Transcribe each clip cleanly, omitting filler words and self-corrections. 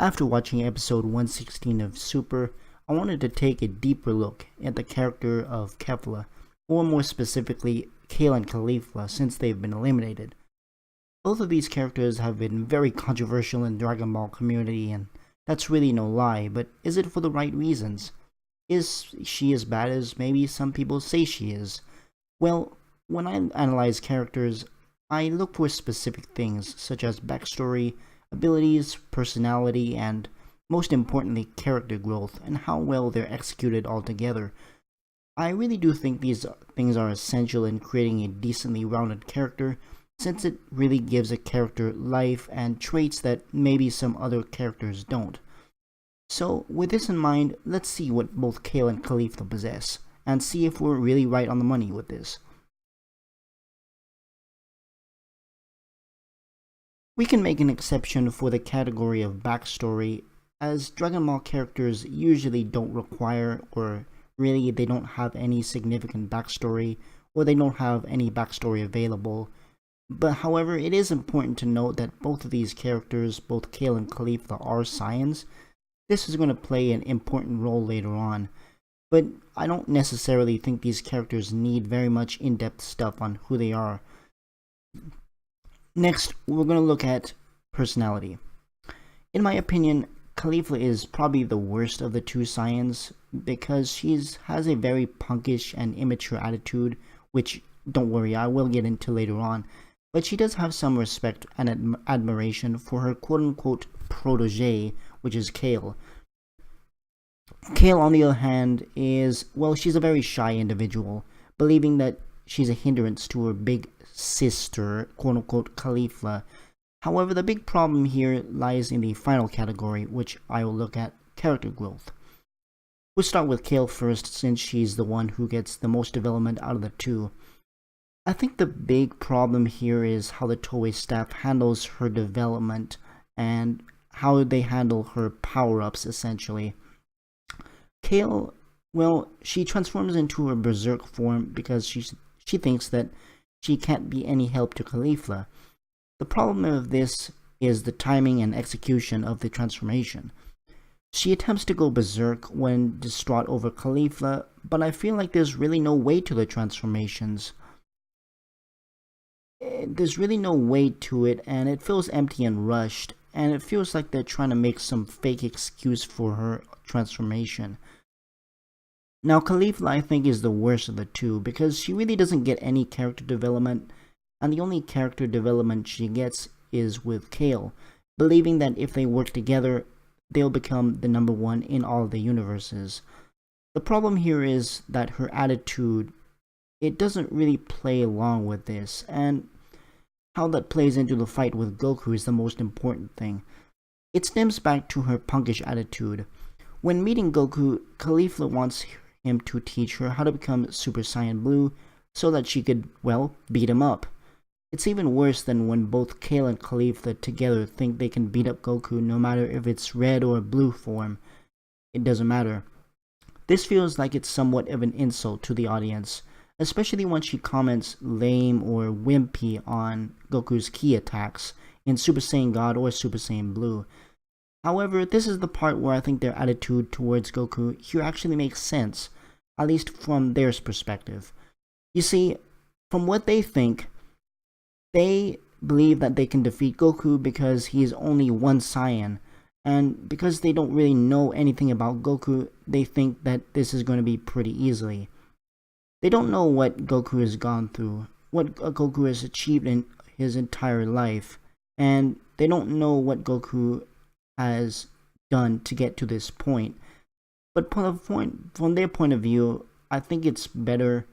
After watching episode 116 of Super, I wanted to take a deeper look at the character of Kefla, or more specifically, Kale and Caulifla, since they've been eliminated. Both of these characters have been very controversial in Dragon Ball community, and that's really no lie, but is it for the right reasons? Is she as bad as maybe some people say she is? Well, when I analyze characters, I look for specific things such as backstory, abilities, personality, and most importantly, character growth and how well they're executed altogether. I really do think these things are essential in creating a decently rounded character, since it really gives a character life and traits that maybe some other characters don't. So, with this in mind, let's see what both Kale and Khalifa possess, and see if we're really right on the money with this. We can make an exception for the category of backstory, as Dragon Ball characters usually don't require, or really they don't have any significant backstory, or they don't have any backstory available. But however, it is important to note that both of these characters, both Kale and Khalifa, are Saiyans. This is going to play an important role later on, but I don't necessarily think these characters need very much in-depth stuff on who they are. Next, we're going to look at personality. In my opinion, Khalifa is probably the worst of the two Saiyans because she has a very punkish and immature attitude, which, don't worry, I will get into later on, but she does have some respect and admiration for her quote-unquote protege, which is Kale. Kale, on the other hand, she's a very shy individual, believing that she's a hindrance to her big sister, quote-unquote Khalifa. However, the big problem here lies in the final category, which I will look at, character growth. We'll start with Kale first, since she's the one who gets the most development out of the two. I think the big problem here is how the Toei staff handles her development and how they handle her power-ups, essentially. Kale, she transforms into her berserk form because she thinks that she can't be any help to Khalifa. The problem of this is the timing and execution of the transformation. She attempts to go berserk when distraught over Khalifa, but I feel like there's really no weight to the transformations. There's really no weight to it, and it feels empty and rushed, and it feels like they're trying to make some fake excuse for her transformation. Now, Khalifa, I think, is the worst of the two because she really doesn't get any character development, and the only character development she gets is with Kale, believing that if they work together, they'll become the number one in all the universes. The problem here is that her attitude, it doesn't really play along with this, and how that plays into the fight with Goku is the most important thing. It stems back to her punkish attitude. When meeting Goku, Khalifa wants him to teach her how to become Super Saiyan Blue so that she could, beat him up. It's even worse than when both Kale and Khalifa together think they can beat up Goku no matter if it's red or blue form. It doesn't matter. This feels like it's somewhat of an insult to the audience, especially when she comments lame or wimpy on Goku's key attacks in Super Saiyan God or Super Saiyan Blue. However, this is the part where I think their attitude towards Goku here actually makes sense, at least from their perspective. You see, from what they think, they believe that they can defeat Goku because he is only one Saiyan, and because they don't really know anything about Goku, they think that this is going to be pretty easily. They don't know what Goku has gone through, what Goku has achieved in his entire life, and they don't know what Goku has done to get to this point. But from their point of view, I think it's better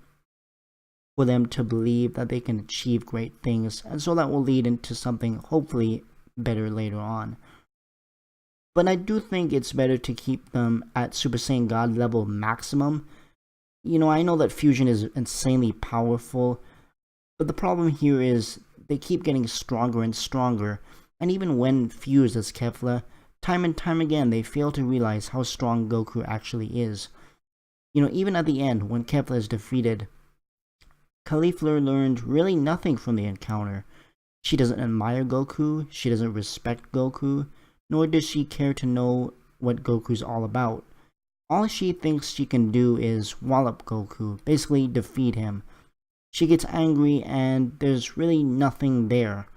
for them to believe that they can achieve great things, and so that will lead into something hopefully better later on. But I do think it's better to keep them at Super Saiyan God level maximum. I know that fusion is insanely powerful, but the problem here is they keep getting stronger and stronger, and even when fused as Kefla, time and time again they fail to realize how strong Goku actually is. Even at the end, when Kefla is defeated, Khalifa learned really nothing from the encounter. She doesn't admire Goku, she doesn't respect Goku, nor does she care to know what Goku's all about. All she thinks she can do is wallop Goku, basically defeat him. She gets angry and there's really nothing there.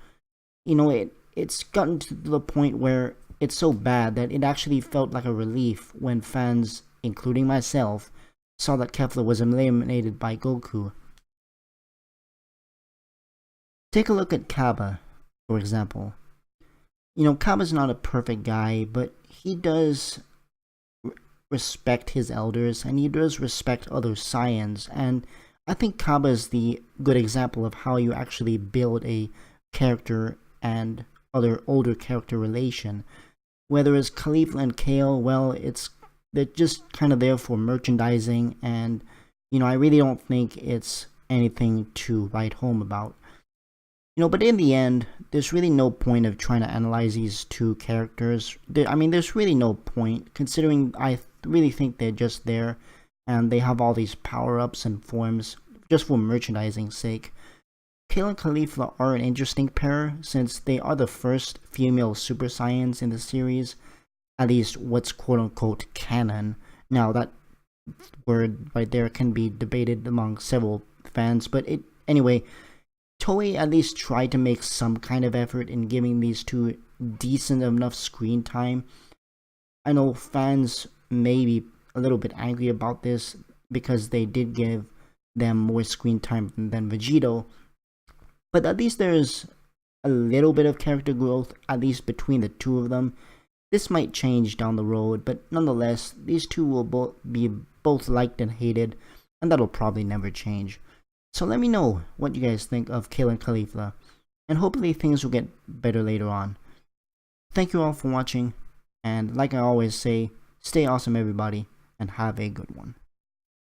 It's gotten to the point where it's so bad that it actually felt like a relief when fans, including myself, saw that Kefla was eliminated by Goku. Take a look at Kaba, for example. Kaba's not a perfect guy, but he does respect his elders and he does respect other Saiyans, and I think Kaba is the good example of how you actually build a character and other older character relation. Whereas Khalifa and Kale, well, they're just kind of there for merchandising, and I really don't think it's anything to write home about. But in the end, there's really no point of trying to analyze these two characters. There's really no point, considering I really think they're just there, and they have all these power-ups and forms just for merchandising's sake. Kale and Caulifla are an interesting pair, since they are the first female Super Saiyans in the series, at least what's quote-unquote canon. Now, that word right there can be debated among several fans, but anyway, Toei at least tried to make some kind of effort in giving these two decent enough screen time. I know fans may be a little bit angry about this because they did give them more screen time than Vegito, but at least there's a little bit of character growth, at least between the two of them. This might change down the road, but nonetheless, these two will be both liked and hated, and that'll probably never change. So let me know what you guys think of Kale and Caulifla, and hopefully things will get better later on. Thank you all for watching, and like I always say, stay awesome everybody, and have a good one.